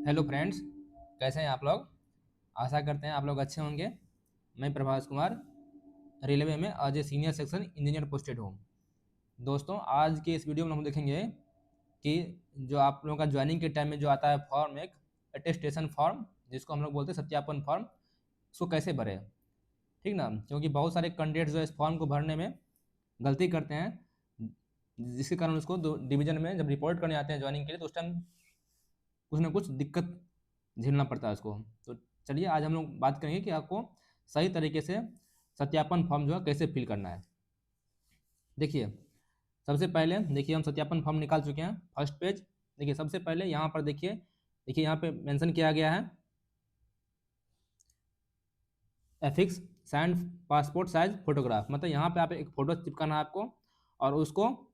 Hello friends, कैसे हैं आप लोग। आशा करते हैं आप लोग अच्छे होंगे। मैं प्रभास कुमार, रेलवे में as a senior section engineer posted हूँ। दोस्तों, आज के इस वीडियो में हम देखेंगे कि जो आप लोगों का ज्वाइनिंग के टाइम में जो आता है फॉर्म, एक अटेस्टेशन फॉर्म, जिसको हम लोग बोलते हैं सत्यापन फॉर्म, उसको कैसे भरें। ठीक ना, क्योंकि बहुत सारे कैंडिडेट्स जो इस फॉर्म को भरने में गलती करते हैं, जिसके कारण उसको डिवीजन में जब रिपोर्ट करने आते हैं ज्वाइनिंग के लिए, तो उस टाइम कुछ ना कुछ दिक्कत झेलना पड़ता है उसको। तो चलिए आज हम लोग बात करेंगे कि आपको सही तरीके से सत्यापन फॉर्म जो है कैसे फिल करना है। देखिए, सबसे पहले देखिए हम सत्यापन फॉर्म निकाल चुके हैं, फर्स्ट पेज। देखिए सबसे पहले यहाँ पर देखिए यहाँ पे मेंशन किया गया है affix sand passport size photograph. मतलब यहाँ पे आप एक फ़ोटो चिपकाना है आपको, और उसको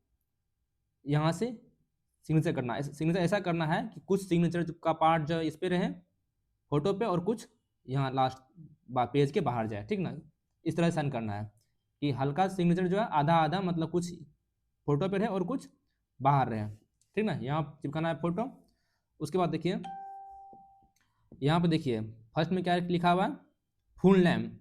यहाँ से सिग्नेचर करना है। सिग्नेचर ऐसा करना है कि कुछ सिग्नेचर का पार्ट जो इस पे रहे फोटो पे, और कुछ यहाँ लास्ट पेज के बाहर जाए। ठीक ना, इस तरह से साइन करना है कि हल्का सिग्नेचर जो है आधा आधा, मतलब कुछ फोटो पे रहे और कुछ बाहर रहे। ठीक ना, यहाँ चिपकाना है फोटो। उसके बाद देखिए यहाँ पे देखिए फर्स्ट में क्या लिखा हुआ है, full name,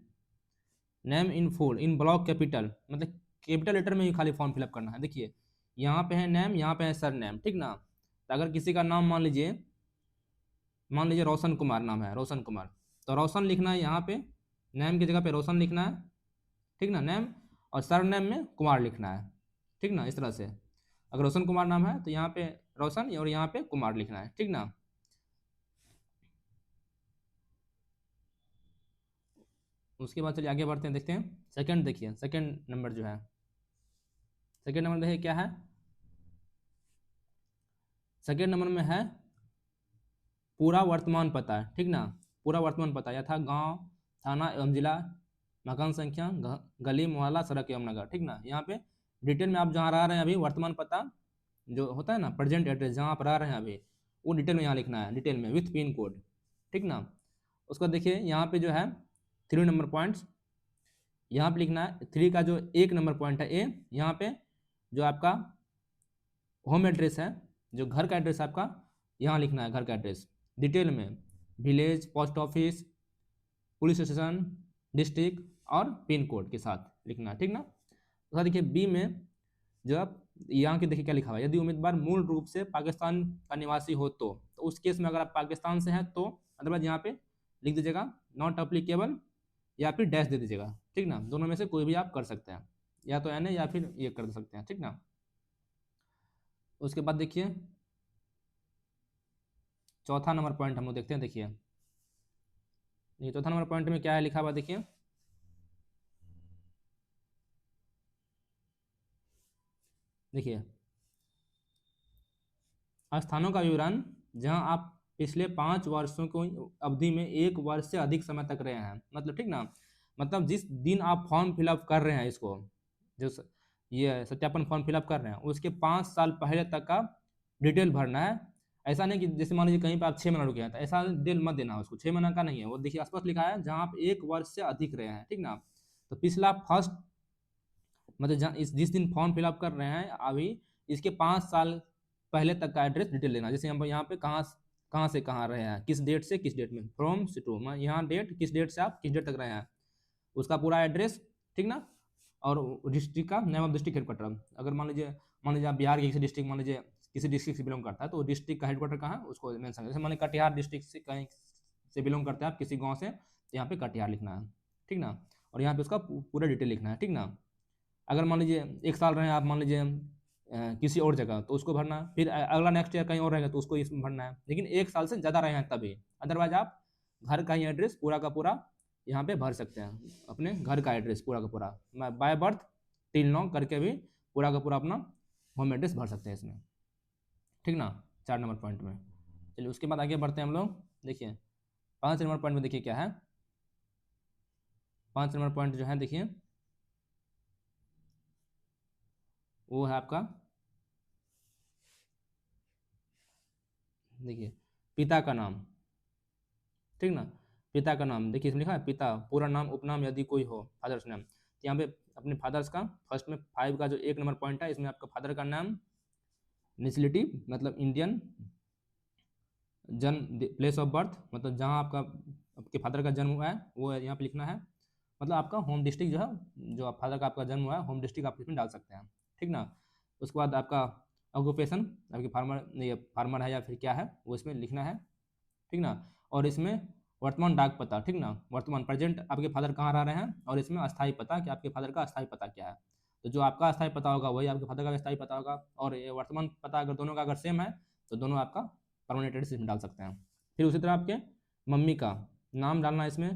name in full in block capital, मतलब कैपिटल लेटर में ही खाली फॉर्म फिलअप करना है। देखिए यहाँ पे है नेम, यहाँ पे है सर नेम। ठीक ना, तो अगर किसी का नाम मान लीजिए रोशन कुमार नाम है, रोशन कुमार, तो रोशन लिखना है यहाँ पे, नेम की जगह पे रोशन लिखना है। ठीक ना, नेम, और सर नेम में कुमार लिखना है। ठीक ना, इस तरह से अगर रोशन कुमार नाम है तो यहाँ पे रोशन और यहाँ पे कुमार लिखना है। ठीक ना, उसके बाद चलिए आगे बढ़ते हैं, देखते हैं सेकंड। देखिए सेकंड नंबर जो है, सेकंड नंबर देखिए क्या है, सेकंड नंबर में है पूरा वर्तमान पता। ठीक ना, पूरा वर्तमान पता यथा गांव, थाना एवं जिला, मकान संख्या, गली मोहल्ला, सड़क एवं नगर। ठीक ना, यहाँ पे डिटेल में आप जहाँ रह रहे हैं अभी, वर्तमान पता जो होता है ना, प्रेजेंट एड्रेस जहाँ आप रह रहे हैं अभी, वो डिटेल में यहाँ लिखना है, डिटेल में विथ पिन कोड। ठीक ना, उसको देखिए यहाँ पे जो है 3 नंबर पॉइंट्स, यहाँ पे लिखना है 3 का जो 1 नंबर पॉइंट है ए, यहाँ पे जो आपका होम एड्रेस है, जो घर का एड्रेस है आपका, यहाँ लिखना है घर का एड्रेस डिटेल में, village, post office, police station, district और पिन कोड के साथ लिखना है। ठीक ना, तो देखिए बी में जो आप यहाँ के देखिए क्या लिखा हुआ है, यदि उम्मीदवार मूल रूप से पाकिस्तान का निवासी हो तो उस केस में अगर आप पाकिस्तान से हैं तो अदरवाइज यहाँ पे लिख दीजिएगा नॉट अप्लीकेबल, या फिर डैश दे दीजिएगा। ठीक ना, दोनों में से कोई भी आप कर सकते हैं, या तो एन ए या फिर ये कर सकते हैं। ठीक ना, उसके बाद देखिए चौथा नंबर पॉइंट हम लोग देखते हैं। देखिए ये चौथा नंबर पॉइंट में क्या है लिखा हुआ, देखिए देखिए स्थानों का विवरण जहां आप पिछले 5 वर्षों को अवधि में 1 वर्ष से अधिक समय तक रहे हैं। मतलब ठीक ना, मतलब जिस दिन आप फॉर्म फिलअप कर रहे हैं, इसको जो ये सत्यापन फॉर्म फिलअप कर रहे हैं, उसके 5 साल पहले तक का डिटेल भरना है। ऐसा नहीं कि जैसे मान लीजिए कहीं पर आप 6 महीना रुके हैं, तो ऐसा डिटेल मत देना उसको, 6 महीना का नहीं है वो। देखिए स्पष्ट लिखा है जहाँ आप 1 वर्ष से अधिक रहे हैं। ठीक ना, तो पिछला फर्स्ट, मतलब जहाँ इस जिस दिन फॉर्म फिलअप कर रहे हैं अभी, इसके 5 साल पहले तक का एड्रेस डिटेल लेना। जैसे हम यहाँ पे कहाँ से कहाँ रहे हैं, किस डेट से किस डेट में, फ्रॉम से टू, यहाँ डेट किस डेट से आप किस डेट तक रहे हैं, उसका पूरा एड्रेस। ठीक ना, और डिस्ट्रिक्ट का नेम ऑफ डिस्ट्रिक्ट हेडक्वार्टर, अगर मान लीजिए आप बिहार के किसी डिस्ट्रिक्ट, मान लीजिए किसी डिस्ट्रिक्ट से बिलोंग करता है, तो डिस्ट्रिक्ट का हेडक्वार्टर कहाँ है उसको मेंशन। जैसे मान लीजिए कटिहार डिस्ट्रिक्ट से कहीं से बिलोंग करते हैं आप, किसी गाँव से, तो यहाँ पे कटिहार लिखना है। ठीक ना, और यहाँ पे उसका पूरा डिटेल लिखना है। ठीक ना, अगर मान लीजिए 1 साल रहे आप, मान लीजिए किसी और जगह, तो उसको भरना, फिर अगला नेक्स्ट ईयर कहीं और रहेगा तो उसको इसमें भरना है, लेकिन 1 साल से ज़्यादा रहे हैं तभी। अदरवाइज आप घर का ही एड्रेस पूरा का पूरा यहाँ पे भर सकते हैं, अपने घर का एड्रेस पूरा का पूरा बाय बर्थ टिल नो करके भी पूरा का पूरा अपना होम एड्रेस भर सकते हैं इसमें। ठीक ना, 4 नंबर पॉइंट में। चलिए उसके बाद आगे बढ़ते हैं हम लोग। देखिए 5 नंबर पॉइंट में देखिए क्या है, 5 नंबर पॉइंट जो है देखिए वो है आपका, देखिए पिता का नाम। ठीक ना, पिता का नाम देखिए इसमें लिखा है पिता, पूरा नाम, उपनाम यदि कोई हो, फादर्स नेम। तो यहाँ पे अपने फादर्स का फर्स्ट में 5 का जो 1 नंबर पॉइंट है, इसमें आपका फादर का नाम, नेशनलिटी मतलब इंडियन, जन्म प्लेस ऑफ बर्थ, मतलब जहाँ आपका आपके फादर का जन्म हुआ है वो यहाँ पे लिखना है। मतलब आपका होम डिस्ट्रिक्ट जो है, जो फादर का आपका जन्म हुआ है, होम डिस्ट्रिक्ट आप इसमें डाल सकते हैं, ठीक ना। उसके बाद आपका ऑक्यूपेशन, आपकी फार्मर, ये फार्मर है या फिर क्या है वो इसमें लिखना है, ठीक ना। और इसमें वर्तमान डाक पता, ठीक ना, वर्तमान प्रेजेंट आपके फादर कहाँ रह रहे हैं, और इसमें अस्थायी पता कि आपके फादर का अस्थायी पता क्या है। तो जो आपका अस्थायी पता होगा वही आपके फादर का भी अस्थायी पता होगा, और ये वर्तमान पता अगर दोनों का अगर सेम है तो दोनों आपका परमानेंट एड्रेस इसमें डाल सकते हैं। फिर उसी तरह आपके मम्मी का नाम डालना है इसमें,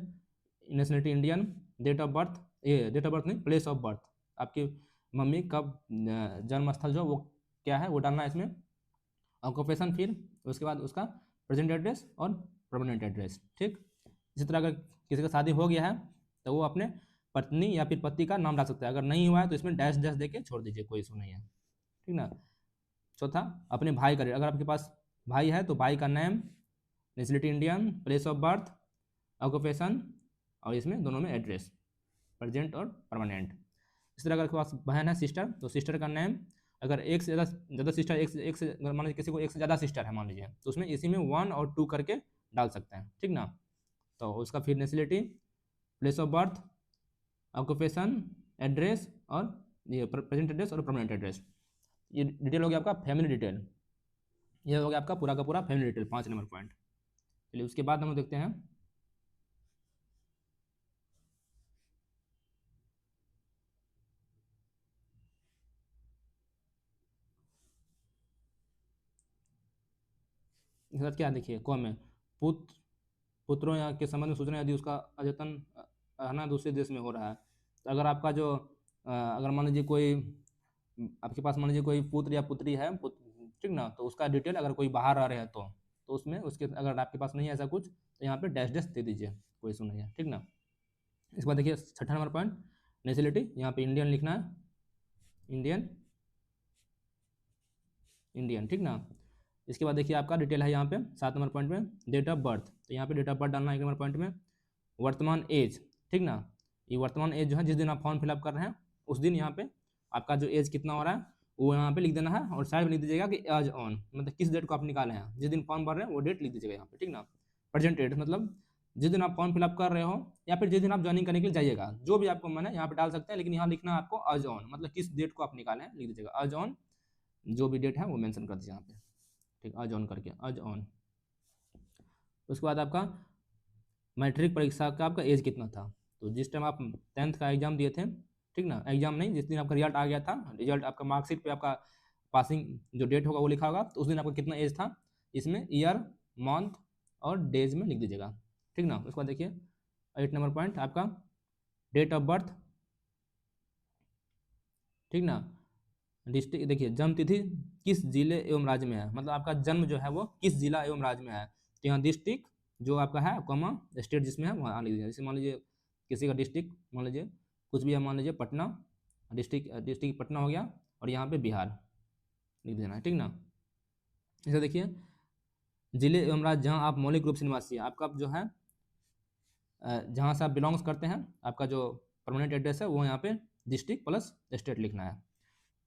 nationality Indian, date of birth, ये डेट ऑफ बर्थ नहीं, प्लेस ऑफ बर्थ, आपकी मम्मी कब जन्म स्थल जो वो क्या है वो डालना है इसमें, ऑक्यूपेशन, फिर उसके बाद उसका प्रेजेंट एड्रेस और परमानेंट एड्रेस, ठीक। इसी तरह अगर किसी का शादी हो गया है तो वो अपने पत्नी या फिर पति का नाम डाल सकता है, अगर नहीं हुआ है तो इसमें डैश डैश दे के छोड़ दीजिए, कोई इशू नहीं है, ठीक ना। चौथा, अपने भाई का, अगर आपके पास भाई है तो भाई का name, nationality Indian, place of birth, occupation, और इसमें दोनों में एड्रेस, प्रेजेंट और परमानेंट। इस तरह अगर आपके पास बहन है, सिस्टर, तो सिस्टर का नेम, अगर एक से ज़्यादा सिस्टर, एक से अगर मान लीजिए किसी को एक से ज़्यादा सिस्टर है मान लीजिए, तो उसमें इसी में 1 और 2 करके डाल सकते हैं, ठीक ना। तो उसका फिर nationality, place of birth, occupation, address, और ये प्रेजेंट एड्रेस और परमानेंट एड्रेस। ये डिटेल हो गया आपका फैमिली डिटेल, ये हो गया आपका पूरा का पूरा फैमिली डिटेल, 5 नंबर पॉइंट। चलिए उसके बाद हम लोग देखते हैं इसके बाद क्या, देखिए कौन में पुत्र, पुत्रों या के संबंध में सूचना यदि उसका अद्यतन रहना दूसरे देश में हो रहा है, तो अगर आपका जो अगर मान लीजिए कोई आपके पास मान लीजिए कोई पुत्र या पुत्री है, ठीक ना, तो उसका डिटेल अगर कोई बाहर रह रहे हैं तो उसमें उसके अगर आपके पास नहीं है ऐसा कुछ तो यहाँ पे डैश डैश दे दीजिए, कोई इशू नहीं है, ठीक ना। इसके बाद देखिए 6ठा नंबर पॉइंट, नेशनलिटी, यहाँ पे इंडियन लिखना है, इंडियन, इंडियन, ठीक ना। इसके बाद देखिए आपका डिटेल है यहाँ पे 7 नंबर पॉइंट में, डेट ऑफ बर्थ, तो यहाँ पे डेट ऑफ बर्थ डालना है 1 नंबर पॉइंट में। वर्तमान एज, ठीक ना, ये वर्तमान एज जो है जिस दिन आप फॉर्म फिलअप कर रहे हैं उस दिन यहाँ पे आपका जो एज कितना हो रहा है वो यहाँ पे लिख देना है, और साइड में लिख दीजिएगा कि एज ऑन, मतलब किस डेट को आप निकाले हैं, जिस दिन फॉर्म भर रहे हैं वो डेट लिख दीजिएगा यहाँ पे, ठीक ना। प्रेजेंट डेट मतलब जिस दिन आप फॉर्म फिलअप कर रहे हो या फिर जिस दिन आप ज्वाइनिंग करने के लिए जाइएगा, जो भी आपको मन है यहाँ पे डाल सकते हैं, लेकिन यहाँ लिखना है आपको एज ऑन, मतलब किस डेट को आप निकाले हैं लिख दीजिएगा एज ऑन, जो भी डेट है वो मेंशन कर दीजिए यहाँ पे, ठीक, एज ऑन करके, एज ऑन। उसके बाद आपका मैट्रिक परीक्षा का आपका एज कितना था, तो जिस टाइम आप 10th का एग्जाम दिए थे, ठीक ना, एग्जाम नहीं, जिस दिन आपका रिजल्ट आ गया था, रिजल्ट आपका मार्कशीट पे आपका पासिंग जो डेट होगा वो लिखा होगा, तो उस दिन आपका कितना एज था, इसमें ईयर, मंथ और डेज में लिख दीजिएगा, ठीक ना। उसके बाद देखिए 8 नंबर पॉइंट आपका डेट ऑफ बर्थ, ठीक ना। डिस्ट्रिक्ट देखिए जन्म तिथि किस जिले एवं राज्य में है, मतलब आपका जन्म जो है वो किस जिला एवं राज्य में है, तो यहाँ डिस्ट्रिक्ट जो आपका है कॉमा स्टेट जिसमें है वहाँ लिख दीजिए, जैसे मान लीजिए किसी का डिस्ट्रिक्ट मान लीजिए कुछ भी है, मान लीजिए पटना, डिस्ट्रिक्ट पटना हो गया, और यहाँ पे बिहार लिख देना है, ठीक ना। जैसे देखिए जिले एवं राज्य जहाँ आप मौलिक रूप से निवासी है, आपका जो है जहाँ से आप बिलोंग्स करते हैं, आपका जो परमानेंट एड्रेस है वो यहाँ पे डिस्ट्रिक्ट प्लस स्टेट लिखना है।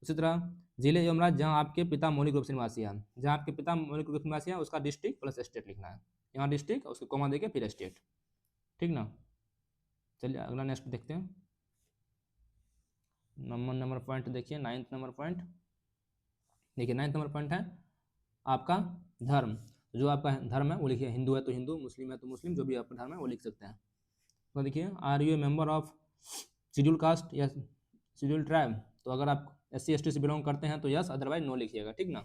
उसी तरह जिले एवं राज्य जहाँ आपके पिता मौलिक रूप से निवासी हैं, जहाँ आपके पिता मौलिक रूप से निवासी हैं उसका डिस्ट्रिक्ट प्लस स्टेट लिखना है, यहाँ डिस्ट्रिक्ट और उसको कॉमा देके फिर स्टेट, ठीक ना। चलिए अगला नेक्स्ट देखते हैं, नंबर पॉइंट देखिए 9th नंबर पॉइंट, देखिए 9th नंबर पॉइंट है आपका धर्म, जो आपका धर्म है वो लिखिए, हिंदू है तो हिंदू, मुस्लिम है तो मुस्लिम, जो भी आपका धर्म है वो लिख सकते हैं। तो देखिए are you a member of schedule caste या शेड्यूल ट्राइब, तो अगर आप SC ST से बिलोंग करते हैं तो यस, अदरवाइज नो लिखिएगा, ठीक ना।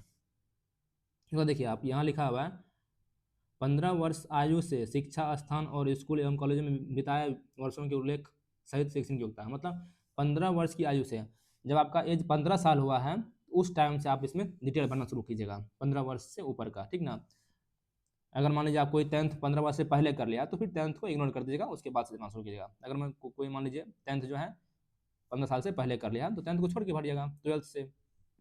तो देखिए आप यहाँ लिखा हुआ है 15 वर्ष आयु से शिक्षा स्थान और स्कूल एवं कॉलेज में बिताए वर्षों के उल्लेख सहित शैक्षणिक योग्यता, मतलब 15 वर्ष की आयु से, जब आपका एज 15 साल हुआ है उस टाइम से आप इसमें डिटेल भरना शुरू कीजिएगा, 15 वर्ष से ऊपर का, ठीक ना। अगर मान लीजिए आप कोई 10th 15 वर्ष से पहले कर लिया तो फिर 10th को इग्नोर कर दीजिएगा, उसके बाद से देना शुरू कीजिएगा। अगर मैं कोई मान लीजिए 10th जो है 15 साल से पहले कर लिया तो 10th को छोड़ के भरिएगा 12th से,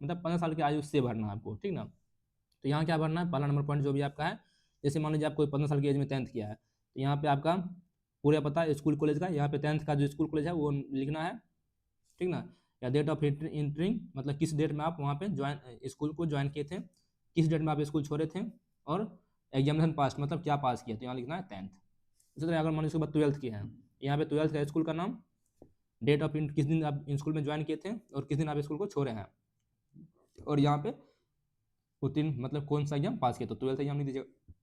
मतलब 15 साल की आयु से भरना है आपको, ठीक ना। तो यहाँ क्या भरना है, पहला नंबर पॉइंट जो भी आपका है, जैसे मान लीजिए आप कोई 15 साल की एज में 10th किया है तो यहाँ पे आपका पूरा पता स्कूल कॉलेज का, यहाँ पे 10th का जो स्कूल कॉलेज है वो लिखना है, ठीक ना। या डेट ऑफ एंट्रिंग, मतलब किस डेट में आप वहाँ पे ज्वाइन स्कूल को ज्वाइन किए थे, किस डेट में आप स्कूल छोड़े थे, और एग्जामिनेशन पास मतलब क्या पास किया, तो यहाँ लिखना है 10th। इसी तरह अगर मान लीजिए उसके बाद 12th किए हैं, यहाँ पे 12th का स्कूल का नाम, डेट ऑफ किस दिन आप स्कूल में ज्वाइन किए थे और किस दिन आप स्कूल को छोड़े हैं, और यहाँ पे उत्तीर्ण मतलब कौन सा एग्जाम पास किया, तो 12th एग्जाम लिख दीजिएगा,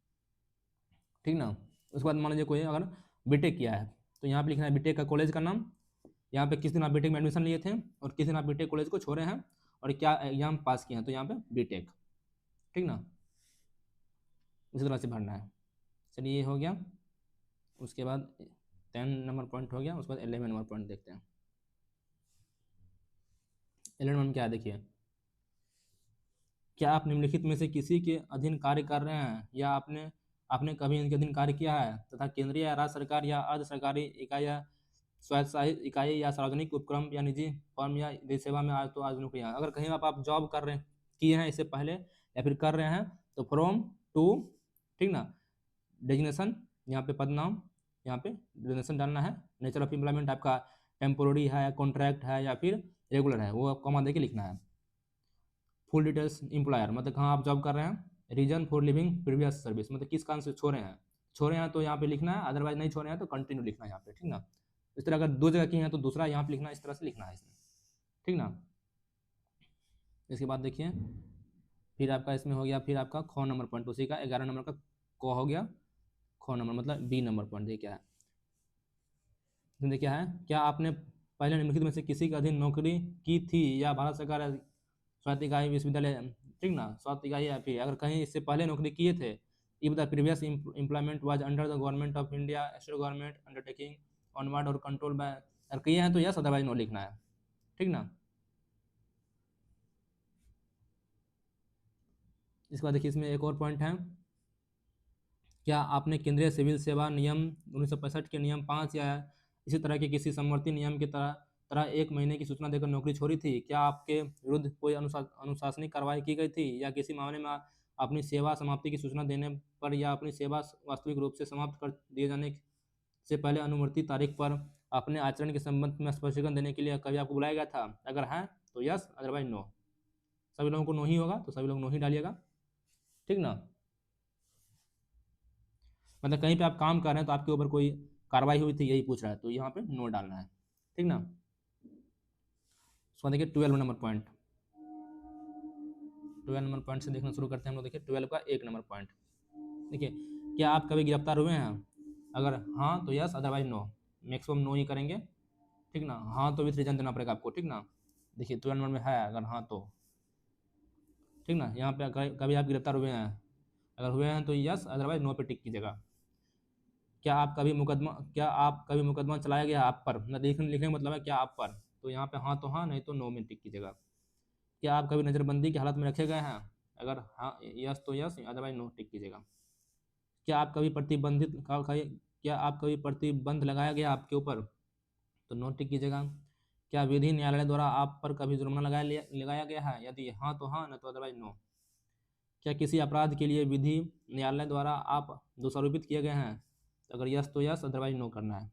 ठीक ना। उसके बाद मान लीजिए कोई अगर बीटेक किया है, तो यहाँ पे लिखना है बीटेक का कॉलेज का नाम, यहाँ पे किस दिन आप बीटेक में एडमिशन लिए थे और किस दिन आप बीटेक कॉलेज को छोड़े हैं और क्या एग्जाम पास किए हैं, तो यहाँ पे बीटेक, ठीक ना। इसी तरह से भरना है। चलिए ये हो गया। उसके बाद 10 नंबर पॉइंट हो गया। उसके बाद 11 नंबर पॉइंट देखते हैं। 11 में क्या है देखिए, क्या आप निम्नलिखित में से किसी के अधीन कार्य कर रहे हैं या आपने आपने कभी इनके अधीन कार्य किया है तथा केंद्रीय या राज्य सरकार या अर्ध सरकारी इकाई या स्वायत्तशासित इकाई या सार्वजनिक उपक्रम या निजी फर्म या देश सेवा में आज तो आज नौकरियां, अगर कहीं आप जॉब कर रहे किए हैं इससे पहले या फिर कर रहे हैं, तो फ्रॉम टू, ठीक ना, डेजिग्नेशन, यहाँ पे पद नाम, यहाँ पे डेजिग्नेशन डालना है, नेचर ऑफ एम्प्लॉयमेंट आपका टेम्पोररी है, कॉन्ट्रैक्ट है या फिर रेगुलर है, वो कॉमा दे के लिखना है। फुल डिटेल्स एम्प्लॉयर मतलब कहाँ आप जॉब कर रहे हैं, reason for living previous service मतलब किस कारण से छोड़े हैं, छोड़े हैं तो यहाँ पे लिखना है, अदरवाइज नहीं छोड़े हैं तो कंटिन्यू लिखना है यहाँ पे, ठीक ना। इस तरह अगर दो जगह की हैं तो दूसरा यहाँ पे लिखना है, इस तरह से लिखना है इसमें, ठीक ना। इसके बाद देखिए फिर आपका इसमें हो गया, फिर आपका ख नंबर पॉइंट उसी का 11 नंबर का क हो गया, ख नंबर मतलब बी नंबर पॉइंट। देखिए क्या है, इसमें क्या है, क्या आपने पहले निम्नलिखित में से किसी के अधीन नौकरी की थी या भारत सरकार स्वायत्त इकाई विश्वविद्यालय, ठीक ना, स्वायत्त इकाई या फिर अगर कहीं इससे पहले नौकरी किए थे, if the previous employment was under the government of India state government undertaking onward और कंट्रोल बाय, अगर किए हैं तो यस अदरवाइज नो लिखना है, ठीक ना। इसके बाद देखिए इसमें एक और पॉइंट है, क्या आपने केंद्रीय सिविल सेवा नियम 1965 के नियम 5 या इसी तरह के किसी समवर्ती नियम की तरह तरह 1 महीने की सूचना देकर नौकरी छोड़ी थी, क्या आपके विरुद्ध कोई अनुशासनिक कार्रवाई की गई थी या किसी मामले में अपनी सेवा समाप्ति की सूचना देने पर या अपनी सेवा वास्तविक रूप से समाप्त कर दिए जाने से पहले अनुवर्ती तारीख पर अपने आचरण के संबंध में स्पष्टीकरण देने के लिए कभी आपको बुलाया गया था, अगर है तो यस अदरवाइज नो। सभी लोगों को नो ही होगा तो सभी लोग नो ही डालिएगा, ठीक ना। मतलब कहीं पे आप काम कर रहे हैं तो आपके ऊपर कोई कार्रवाई हुई थी यही पूछ रहा है, तो यहाँ पे नो डालना है, ठीक ना। उसको देखिए 12 नंबर पॉइंट, 12 नंबर पॉइंट से देखना शुरू करते हैं हम लोग। देखिए 12 का 1 नंबर पॉइंट देखिए, क्या आप कभी गिरफ्तार हुए हैं, अगर हाँ तो yes otherwise no, maximum no ही करेंगे, ठीक ना। हाँ तो विथ रीजन देना पड़ेगा आपको, ठीक ना। देखिए 12 नंबर में है अगर हाँ तो, ठीक ना। यहाँ पे कभी आप गिरफ्तार हुए हैं, अगर हुए हैं तो यस अदरवाइज नो पे टिक कीजिएगा। क्या आप कभी मुकदमा चलाया गया आप पर, ना लिखने लिखने का मतलब है क्या आप पर, तो यहाँ पे हाँ तो हाँ, नहीं तो नो में टिक कीजिएगा। क्या आप कभी नज़रबंदी की हालत में रखे गए हैं, अगर हाँ यस तो यस अदरवाइज नो टिक कीजिएगा। क्या आप कभी प्रतिबंधित क्या आप कभी प्रतिबंध लगाया गया आपके ऊपर, तो नो टिक कीजिएगा। क्या विधि न्यायालय द्वारा आप पर कभी जुर्माना लगाया गया है, यदि हाँ तो हाँ, नहीं तो अदरवाइज नो। क्या किसी अपराध के लिए विधि न्यायालय द्वारा आप दोषारोपित किए गए हैं, तो अगर यस तो यस अदरवाइज नो करना है।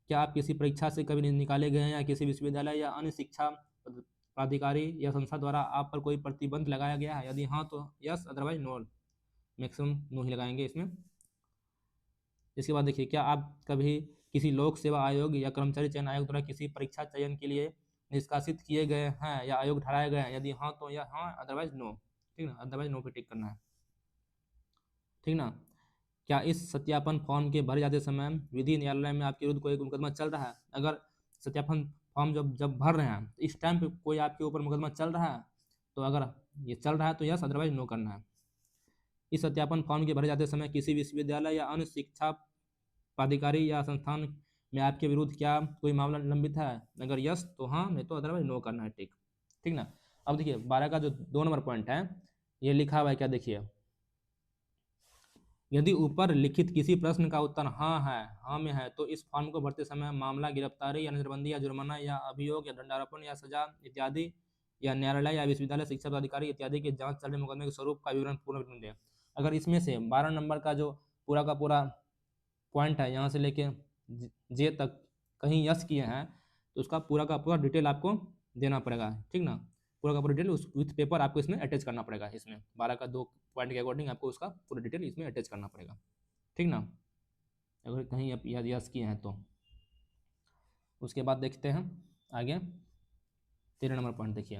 क्या आप किसी परीक्षा से कभी निकाले गए हैं या किसी विश्वविद्यालय या अन्य शिक्षा प्राधिकारी या संस्था द्वारा आप पर कोई प्रतिबंध लगाया गया है, यदि हाँ तो yes otherwise no, maximum no ही लगाएंगे इसमें। इसके बाद देखिए, क्या आप कभी किसी लोक सेवा आयोग या कर्मचारी चयन आयोग द्वारा किसी परीक्षा चयन के लिए निष्कासित किए गए हैं या आयोग ठहराए गए हैं, यदि हाँ तो या हाँ अदरवाइज नो, ठीक ना, अदरवाइज नो पे टिक करना है, ठीक ना। क्या इस सत्यापन फॉर्म के भरे जाते समय विधि न्यायालय में आपके विरुद्ध कोई मुकदमा चल रहा है, अगर सत्यापन फॉर्म जब जब भर रहे हैं तो इस टाइम पे कोई आपके ऊपर मुकदमा चल रहा है, तो अगर ये चल रहा है तो यस अदरवाइज नो करना है। इस सत्यापन फॉर्म के भरे जाते समय किसी विश्वविद्यालय या अन्य शिक्षा प्राधिकारी या संस्थान में आपके विरुद्ध क्या कोई मामला लंबित है, अगर यस तो हाँ, नहीं तो अदरवाइज नो करना है, टिक, ठीक ना। अब देखिए 12 का जो 2 नंबर पॉइंट है ये लिखा हुआ है क्या, देखिए, यदि ऊपर लिखित किसी प्रश्न का उत्तर हाँ है, हाँ में है, तो इस फॉर्म को भरते समय मामला गिरफ्तारी या नजरबंदी या जुर्माना या अभियोग या दंडारोपण या सजा इत्यादि या न्यायालय या विश्वविद्यालय शिक्षा पदाधिकारी इत्यादि के जांच चल रहे मुकदमे के स्वरूप का विवरण पूर्ण दें। अगर इसमें से 12 नंबर का जो पूरा का पूरा पॉइंट है यहाँ से लेके जे तक कहीं यस किए हैं, तो उसका पूरा का पूरा डिटेल आपको देना पड़ेगा, ठीक ना। पूरा का पूरा डिटेल उस विथ पेपर आपको इसमें अटैच करना पड़ेगा, इसमें 12 का 2 पॉइंट के अकॉर्डिंग आपको उसका पूरा डिटेल इसमें अटैच करना पड़ेगा, ठीक ना, अगर कहीं आप यस किए हैं तो। उसके बाद देखते हैं आगे 13 नंबर पॉइंट देखिए।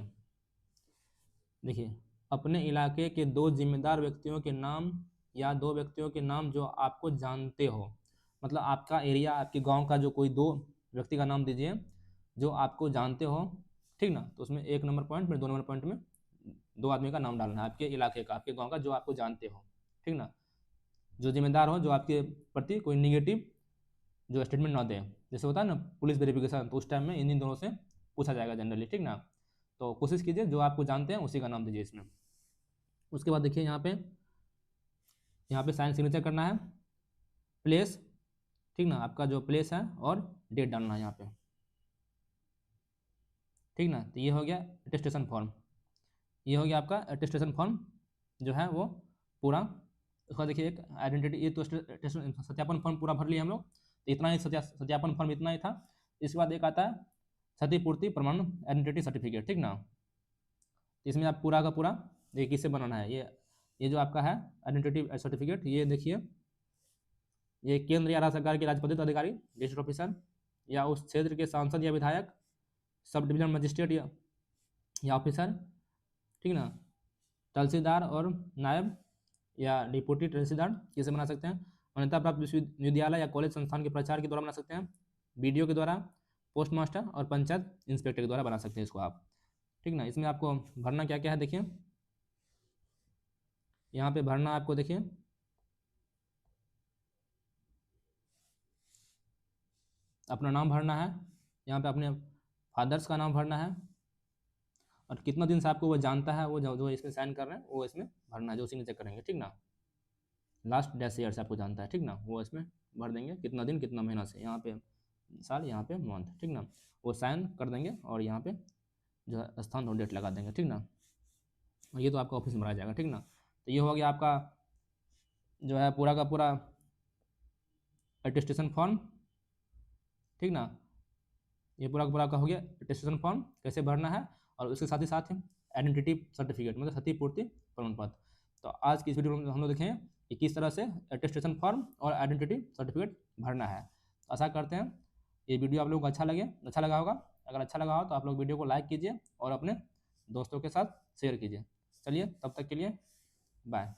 देखिए, अपने इलाके के 2 जिम्मेदार व्यक्तियों के नाम या 2 व्यक्तियों के नाम जो आपको जानते हो, मतलब आपका एरिया, आपके गांव का जो कोई 2 व्यक्ति का नाम दीजिए जो आपको जानते हो, ठीक ना। तो उसमें 1 नंबर पॉइंट में, 2 नंबर पॉइंट में 2 आदमी का नाम डालना है, आपके इलाके का, आपके गांव का, जो आपको जानते हो, ठीक ना, जो जिम्मेदार हो, जो आपके प्रति कोई निगेटिव जो स्टेटमेंट ना दे। जैसे होता है ना पुलिस वेरिफिकेशन, तो उस टाइम में इन दोनों से पूछा जाएगा जनरली, ठीक ना। तो कोशिश कीजिए जो आपको जानते हैं उसी का नाम दीजिए इसमें। उसके बाद देखिए यहाँ पे साइन सिग्नेचर करना है, प्लेस, ठीक ना, आपका जो प्लेस है, और डेट डालना है यहाँ पे, ठीक ना। तो ये हो गया अटेस्टेशन फॉर्म, ये हो गया आपका अटेस्टेशन फॉर्म जो है वो पूरा। उसका देखिए एक आइडेंटिटी, ये तो सत्यापन फॉर्म पूरा भर लिया हम लोग, तो इतना ही सत्यापन फॉर्म इतना ही था। इसके बाद एक आता है क्षतिपूर्ति प्रमाण आइडेंटिटी सर्टिफिकेट, ठीक ना। तो इसमें आप पूरा का पूरा देखिए किससे बनाना है। ये जो आपका है आइडेंटिटी सर्टिफिकेट, ये देखिए, ये केंद्र या राज्य सरकार के राजपत्रित अधिकारी, गेजेटेड ऑफिसर, या उस क्षेत्र के सांसद या विधायक, सब डिवीजन मजिस्ट्रेट या ऑफिसर, ठीक ना, तहसीलदार और नायब या डिप्टी तहसीलदार, किसे बना सकते हैं, मान्यता प्राप्त विश्वविद्यालय या कॉलेज संस्थान के प्राचार्य के द्वारा बना सकते हैं, बीडीओ के द्वारा, पोस्ट मास्टर और पंचायत इंस्पेक्टर के द्वारा बना सकते हैं इसको आप, ठीक ना। इसमें आपको भरना क्या क्या है देखिए, यहाँ पे भरना आपको देखिए, अपना नाम भरना है, यहाँ पे अपने फादर्स का नाम भरना है, और कितना दिन से आपको वो जानता है, वो जो इसमें साइन कर रहे हैं वो इसमें भरना है, जो सिग्नेचर करेंगे, ठीक ना। लास्ट डैश ईयर से आपको जानता है, ठीक ना, वो इसमें भर देंगे, कितना दिन कितना महीना से, यहाँ पे साल, यहाँ पे मंथ, ठीक ना, वो साइन कर देंगे, और यहाँ पे जो है स्थान और डेट लगा देंगे, ठीक ना। और ये तो आपका ऑफिस में भरा जाएगा, ठीक ना। तो ये हो गया आपका जो है पूरा का पूरा अटेस्टेशन फॉर्म, ठीक ना। ये पूरा का पूरा का हो गया अटेस्टेशन फॉर्म कैसे भरना है, और उसके साथ ही साथ आइडेंटिटी सर्टिफिकेट, मतलब क्षतिपूर्ति प्रमाण पत्र। तो आज की इस वीडियो में हम लोग देखें कि किस तरह से अटेस्टेशन फॉर्म और आइडेंटिटी सर्टिफिकेट भरना है। आशा करते हैं ये वीडियो आप लोगों को अच्छा लगा होगा। अगर अच्छा लगा हो तो आप लोग वीडियो को लाइक कीजिए और अपने दोस्तों के साथ शेयर कीजिए। चलिए, तब तक के लिए बाय।